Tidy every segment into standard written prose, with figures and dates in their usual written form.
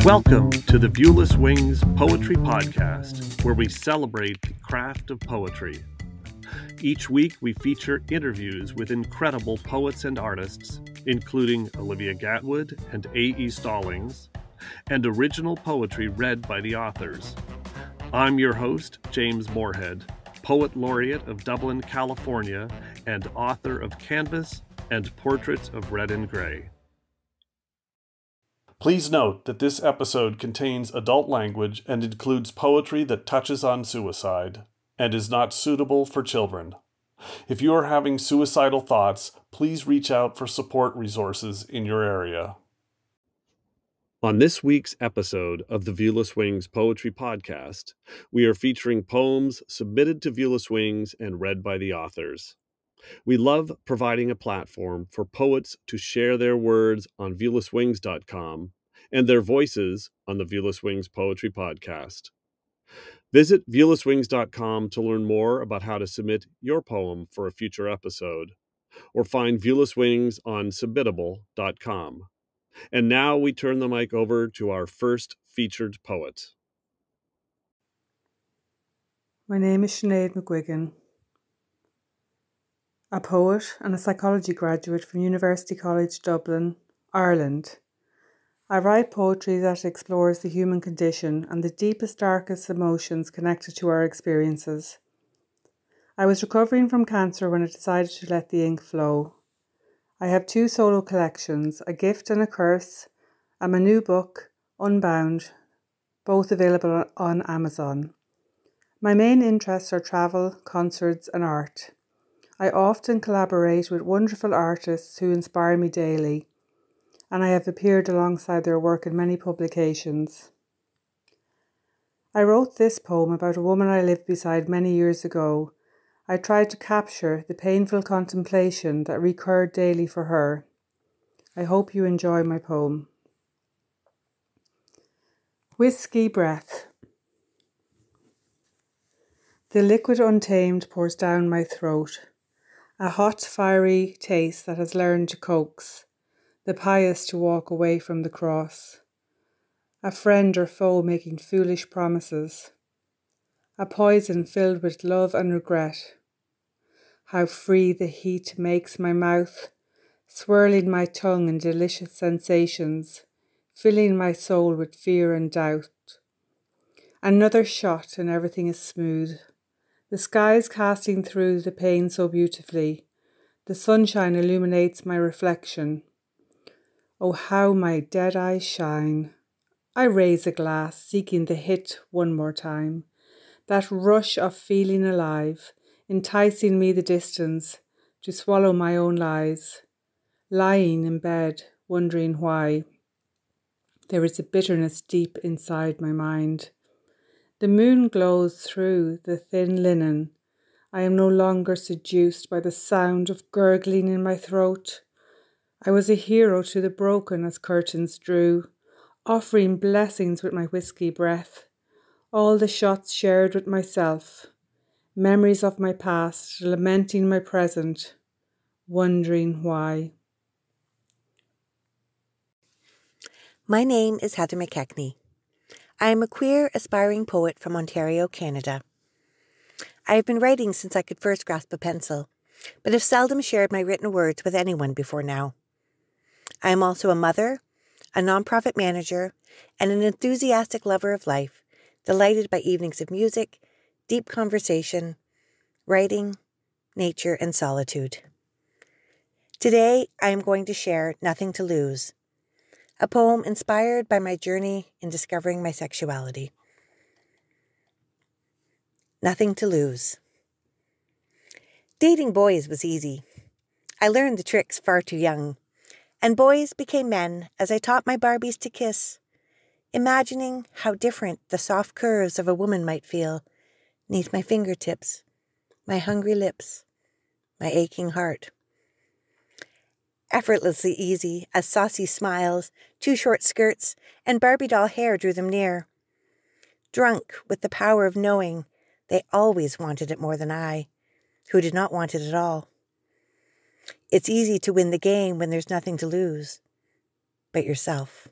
Welcome to the Viewless Wings Poetry Podcast, where we celebrate the craft of poetry. Each week we feature interviews with incredible poets and artists, including Olivia Gatwood and A.E. Stallings, and original poetry read by the authors. I'm your host, James Moorhead, Poet Laureate of Dublin, California, and author of Canvas and Portraits of Red and Gray. Please note that this episode contains adult language and includes poetry that touches on suicide and is not suitable for children. If you are having suicidal thoughts, please reach out for support resources in your area. On this week's episode of the Viewless Wings Poetry Podcast, we are featuring poems submitted to Viewless Wings and read by the authors. We love providing a platform for poets to share their words on viewlesswings.com and their voices on the Viewless Wings Poetry Podcast. Visit viewlesswings.com to learn more about how to submit your poem for a future episode, or find Viewless Wings on submittable.com. And now we turn the mic over to our first featured poet. My name is Sinead McGuigan, a poet and a psychology graduate from University College Dublin, Ireland. I write poetry that explores the human condition and the deepest, darkest emotions connected to our experiences. I was recovering from cancer when I decided to let the ink flow. I have 2 solo collections, A Gift and a Curse, and my new book, Unbound, both available on Amazon. My main interests are travel, concerts, and art. I often collaborate with wonderful artists who inspire me daily, and I have appeared alongside their work in many publications. I wrote this poem about a woman I lived beside many years ago. I tried to capture the painful contemplation that recurred daily for her. I hope you enjoy my poem. Whiskey Breath. The liquid untamed pours down my throat, a hot, fiery taste that has learned to coax the pious to walk away from the cross, a friend or foe making foolish promises, a poison filled with love and regret. How free the heat makes my mouth, swirling my tongue in delicious sensations, filling my soul with fear and doubt. Another shot and everything is smooth. The skies casting through the pain so beautifully. The sunshine illuminates my reflection. Oh, how my dead eyes shine. I raise a glass, seeking the hit one more time. That rush of feeling alive, enticing me the distance to swallow my own lies. Lying in bed, wondering why. There is a bitterness deep inside my mind. The moon glows through the thin linen. I am no longer seduced by the sound of gurgling in my throat. I was a hero to the broken as curtains drew, offering blessings with my whiskey breath. All the shots shared with myself, memories of my past, lamenting my present, wondering why. My name is Heather MacKechnie. I am a queer, aspiring poet from Ontario, Canada. I have been writing since I could first grasp a pencil, but have seldom shared my written words with anyone before now. I am also a mother, a nonprofit manager, and an enthusiastic lover of life, delighted by evenings of music, deep conversation, writing, nature, and solitude. Today, I am going to share Nothing to Lose, a poem inspired by my journey in discovering my sexuality. Nothing to lose. Dating boys was easy. I learned the tricks far too young, and boys became men as I taught my Barbies to kiss, imagining how different the soft curves of a woman might feel neath my fingertips, my hungry lips, my aching heart. Effortlessly easy as saucy smiles, 2 short skirts, and Barbie doll hair drew them near. Drunk with the power of knowing they always wanted it more than I, who did not want it at all. It's easy to win the game when there's nothing to lose but yourself.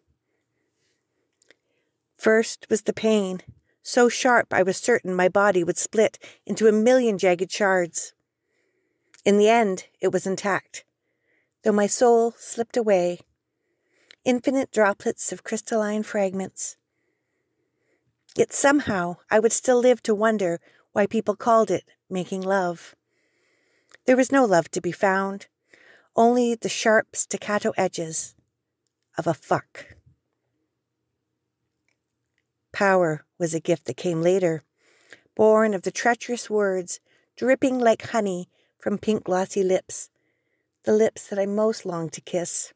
First was the pain, so sharp I was certain my body would split into a million jagged shards. In the end, it was intact, though my soul slipped away, infinite droplets of crystalline fragments. Yet somehow I would still live to wonder why people called it making love. There was no love to be found, only the sharp staccato edges of a fuck. Power was a gift that came later, born of the treacherous words dripping like honey from pink glossy lips, the lips that I most longed to kiss.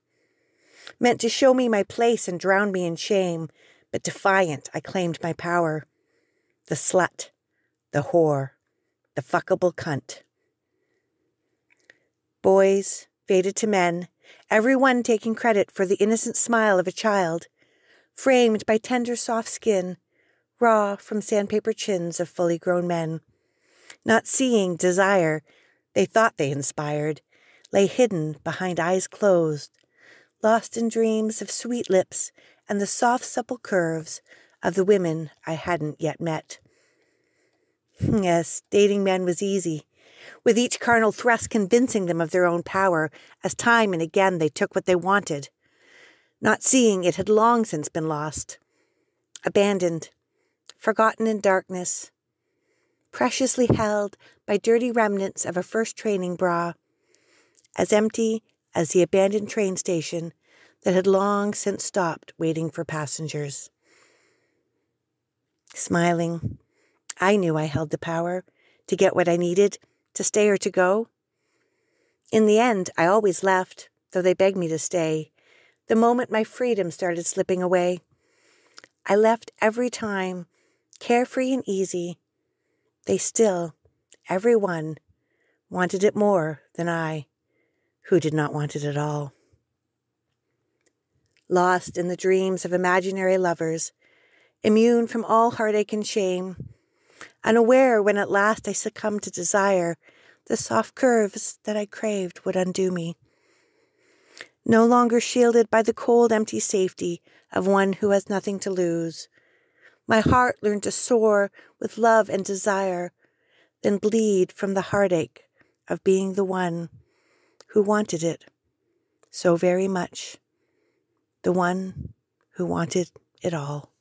Meant to show me my place and drown me in shame, but defiant I claimed my power. The slut, the whore, the fuckable cunt. Boys faded to men, everyone taking credit for the innocent smile of a child, framed by tender soft skin, raw from sandpaper chins of fully grown men. Not seeing desire they thought they inspired, lay hidden behind eyes closed, lost in dreams of sweet lips and the soft supple curves of the women I hadn't yet met. Yes, dating men was easy, with each carnal thrust convincing them of their own power, as time and again they took what they wanted, not seeing it had long since been lost, abandoned, forgotten in darkness, preciously held by dirty remnants of a first training bra, as empty as the abandoned train station that had long since stopped waiting for passengers. Smiling, I knew I held the power to get what I needed, to stay or to go. In the end, I always left, though they begged me to stay, the moment my freedom started slipping away. I left every time, carefree and easy. They still, every one, wanted it more than I, who did not want it at all. Lost in the dreams of imaginary lovers, immune from all heartache and shame, unaware when at last I succumbed to desire, the soft curves that I craved would undo me. No longer shielded by the cold, empty safety of one who has nothing to lose, my heart learned to soar with love and desire, then bleed from the heartache of being the one who wanted it so very much, the one who wanted it all.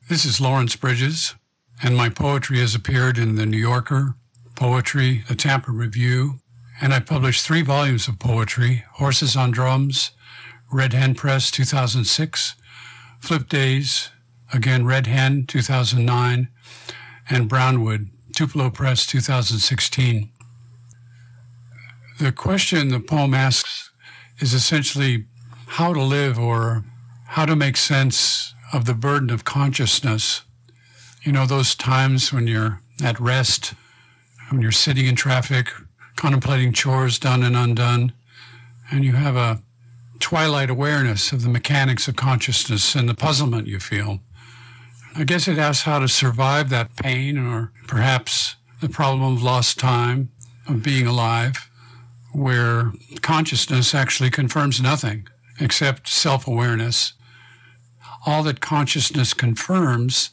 This is Lawrence Bridges, and my poetry has appeared in The New Yorker, Poetry, The Tampa Review, and I published 3 volumes of poetry, Horses on Drums, Red Hen Press, 2006, Flip Days, again Red Hen, 2009, and Brownwood, Tupelo Press, 2016. The question the poem asks is essentially how to live or how to make sense of the burden of consciousness. You know, those times when you're at rest, when you're sitting in traffic, contemplating chores done and undone, and you have a twilight awareness of the mechanics of consciousness and the puzzlement you feel. I guess it asks how to survive that pain, or perhaps the problem of lost time, of being alive, where consciousness actually confirms nothing except self-awareness. All that consciousness confirms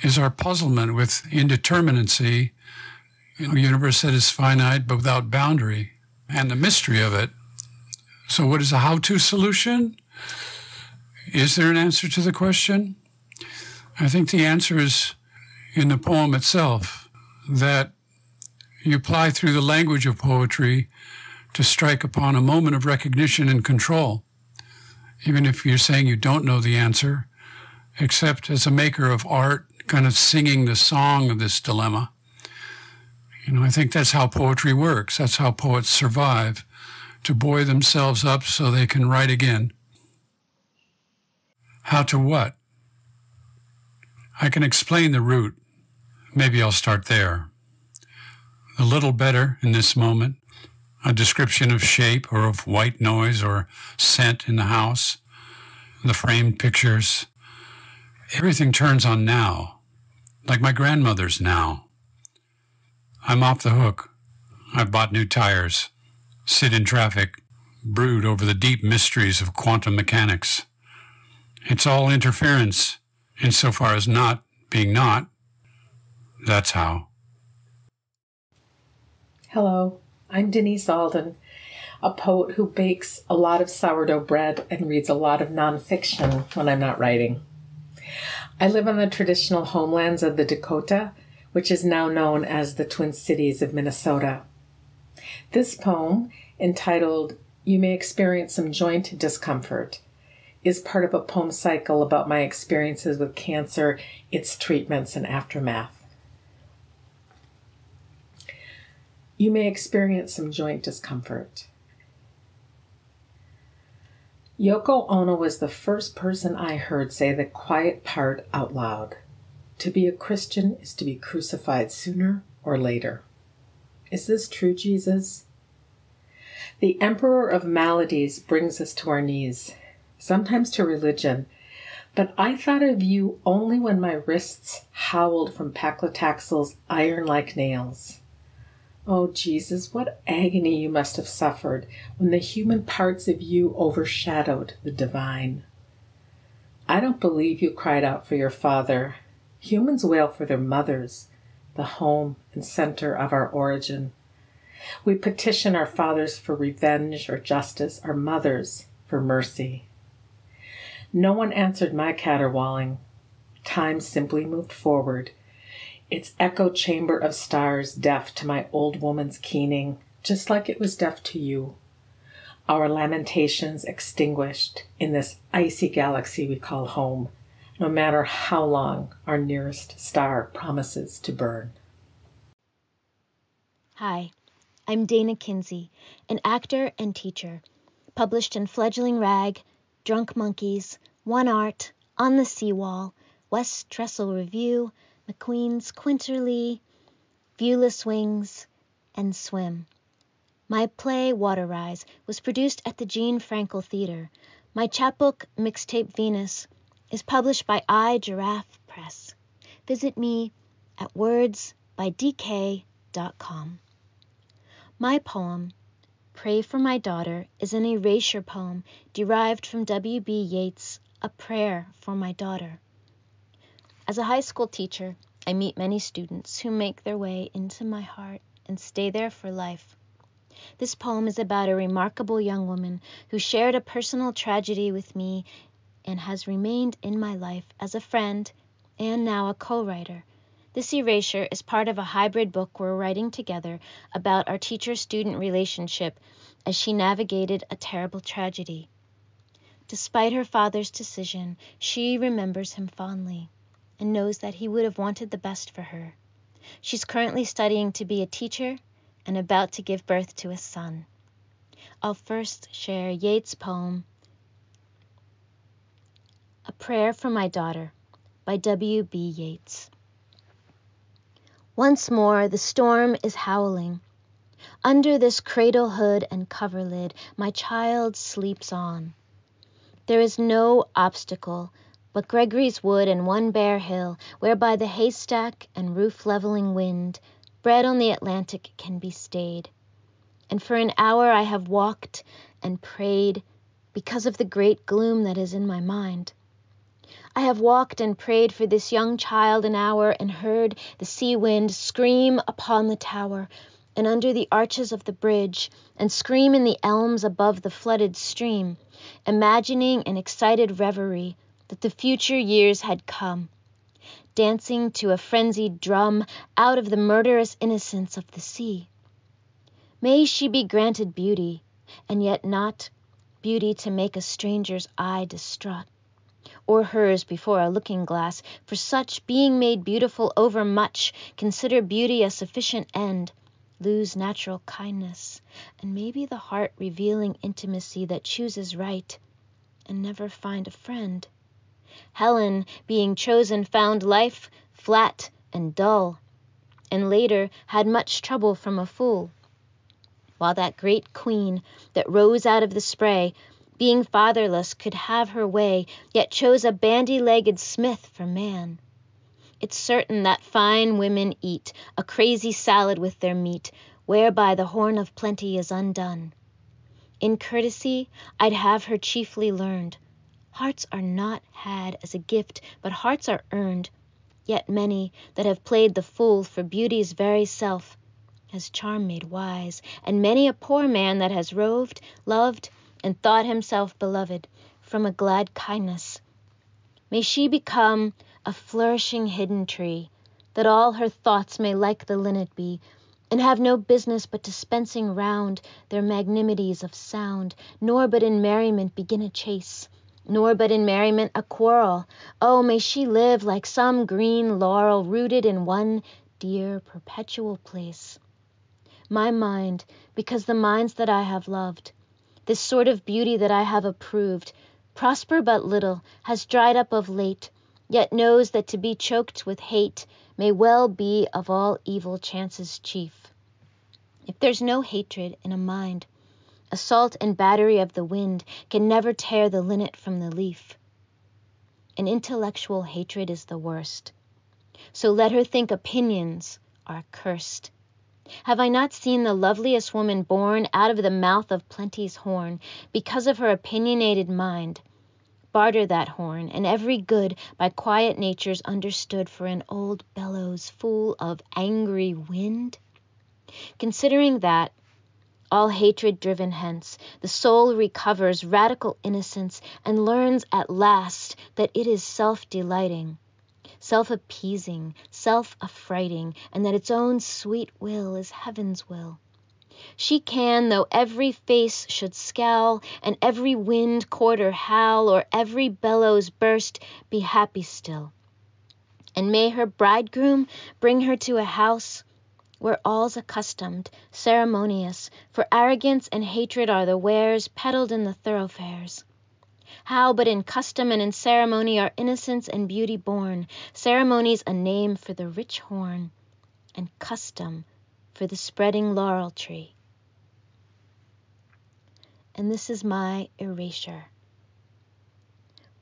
is our puzzlement with indeterminacy, a universe that is finite but without boundary, and the mystery of it. So what is a how-to solution? Is there an answer to the question? I think the answer is in the poem itself, that you apply through the language of poetry to strike upon a moment of recognition and control, even if you're saying you don't know the answer, except as a maker of art, kind of singing the song of this dilemma. You know, I think that's how poetry works. That's how poets survive, to buoy themselves up so they can write again. How to what? I can explain the route. Maybe I'll start there. A little better in this moment, a description of shape or of white noise or scent in the house, the framed pictures. Everything turns on now, like my grandmother's now. I'm off the hook. I've bought new tires, sit in traffic, brood over the deep mysteries of quantum mechanics. It's all interference, insofar as not being not. That's how. Hello, I'm Denise Alden, a poet who bakes a lot of sourdough bread and reads a lot of nonfiction when I'm not writing. I live on the traditional homelands of the Dakota, which is now known as the Twin Cities of Minnesota. This poem, entitled You May Experience Some Joint Discomfort, is part of a poem cycle about my experiences with cancer, its treatments, and aftermath. You may experience some joint discomfort. Yoko Ono was the first person I heard say the quiet part out loud. To be a Christian is to be crucified sooner or later. Is this true, Jesus? The Emperor of Maladies brings us to our knees, sometimes to religion, but I thought of you only when my wrists howled from paclitaxel's iron-like nails. Oh, Jesus, what agony you must have suffered when the human parts of you overshadowed the divine. I don't believe you cried out for your father. Humans wail for their mothers, the home and center of our origin. We petition our fathers for revenge or justice, our mothers for mercy. No one answered my caterwauling. Time simply moved forward, its echo chamber of stars deaf to my old woman's keening, just like it was deaf to you. Our lamentations extinguished in this icy galaxy we call home, no matter how long our nearest star promises to burn. Hi, I'm Dana Kinsey, an actor and teacher, published in Fledgling Rag, Drunk Monkeys, One Art, On the Seawall, West Trestle Review, McQueen's Quinterly, Viewless Wings, and Swim. My play, Water Rise, was produced at the Jean Frankel Theater. My chapbook, Mixtape Venus, is published by iGiraffe Press. Visit me at wordsbydk.com. My poem, Pray for My Daughter, is an erasure poem derived from W.B. Yeats' A Prayer for My Daughter. As a high school teacher, I meet many students who make their way into my heart and stay there for life. This poem is about a remarkable young woman who shared a personal tragedy with me and has remained in my life as a friend and now a co-writer. This erasure is part of a hybrid book we're writing together about our teacher-student relationship as she navigated a terrible tragedy. Despite her father's decision, she remembers him fondly and knows that he would have wanted the best for her. She's currently studying to be a teacher and about to give birth to a son. I'll first share Yeats' poem, A Prayer for My Daughter, by W.B. Yeats. Once more the storm is howling. Under this cradle hood and coverlid, my child sleeps on. There is no obstacle but Gregory's Wood and one bare hill, whereby the haystack and roof-leveling wind, bred on the Atlantic, can be stayed. And for an hour I have walked and prayed because of the great gloom that is in my mind. I have walked and prayed for this young child an hour and heard the sea wind scream upon the tower and under the arches of the bridge and scream in the elms above the flooded stream, imagining an excited reverie that the future years had come, dancing to a frenzied drum out of the murderous innocence of the sea. May she be granted beauty, and yet not beauty to make a stranger's eye distraught, or hers before a looking-glass, for such, being made beautiful overmuch, consider beauty a sufficient end, lose natural kindness, and maybe the heart revealing intimacy that chooses right, and never find a friend. Helen, being chosen, found life flat and dull, and later had much trouble from a fool, while that great queen that rose out of the spray, being fatherless, could have her way, yet chose a bandy-legged smith for man. It's certain that fine women eat a crazy salad with their meat, whereby the horn of plenty is undone. In courtesy I'd have her chiefly learned, Hearts are not had as a gift, but hearts are earned. Yet many that have played the fool for beauty's very self has charm made wise, and many a poor man that has roved, loved, and thought himself beloved from a glad kindness. May she become a flourishing hidden tree, that all her thoughts may like the linnet be, and have no business but dispensing round their magnanimities of sound, nor but in merriment begin a chase, nor but in merriment a quarrel. Oh, may she live like some green laurel rooted in one dear perpetual place. My mind, because the minds that I have loved, this sort of beauty that I have approved, prosper but little, has dried up of late, yet knows that to be choked with hate may well be of all evil chances chief. If there's no hatred in a mind, assault and battery of the wind can never tear the linnet from the leaf. An intellectual hatred is the worst. So let her think opinions are cursed. Have I not seen the loveliest woman born out of the mouth of plenty's horn, because of her opinionated mind? Barter that horn, and every good by quiet natures understood for an old bellows full of angry wind? Considering that, all hatred driven hence, the soul recovers radical innocence and learns at last that it is self-delighting, self-appeasing, self-affrighting, and that its own sweet will is heaven's will. She can, though every face should scowl, and every wind quarter howl, or every bellows burst, be happy still. And may her bridegroom bring her to a house where all's accustomed, ceremonious, for arrogance and hatred are the wares peddled in the thoroughfares. How but in custom and in ceremony are innocence and beauty born, ceremony's a name for the rich horn, and custom for the spreading laurel tree. And this is my erasure.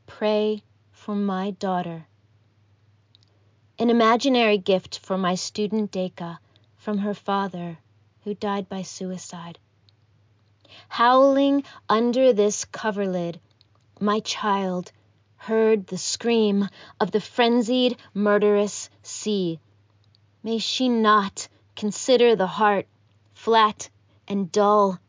Pray for my daughter. An imaginary gift for my student Deka from her father, who died by suicide. Howling under this coverlid, my child heard the scream of the frenzied, murderous sea. May she not consider the heart flat and dull.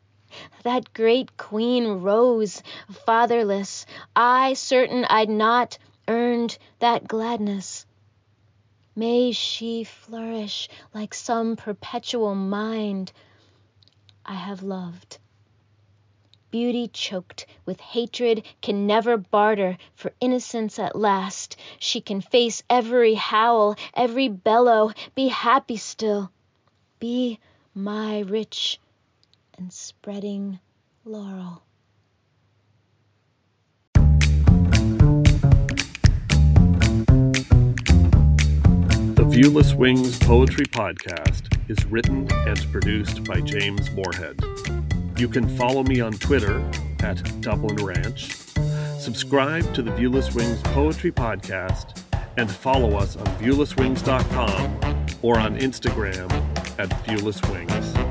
That great queen rose fatherless, I certain I'd not earned that gladness. May she flourish like some perpetual mind I have loved. Beauty choked with hatred can never barter for innocence at last. She can face every howl, every bellow. Be happy still. Be my rich and spreading laurel. The Viewless Wings Poetry Podcast is written and produced by James Moorhead. You can follow me on Twitter at Dublin Ranch, subscribe to the Viewless Wings Poetry Podcast, and follow us on viewlesswings.com or on Instagram at Viewless Wings.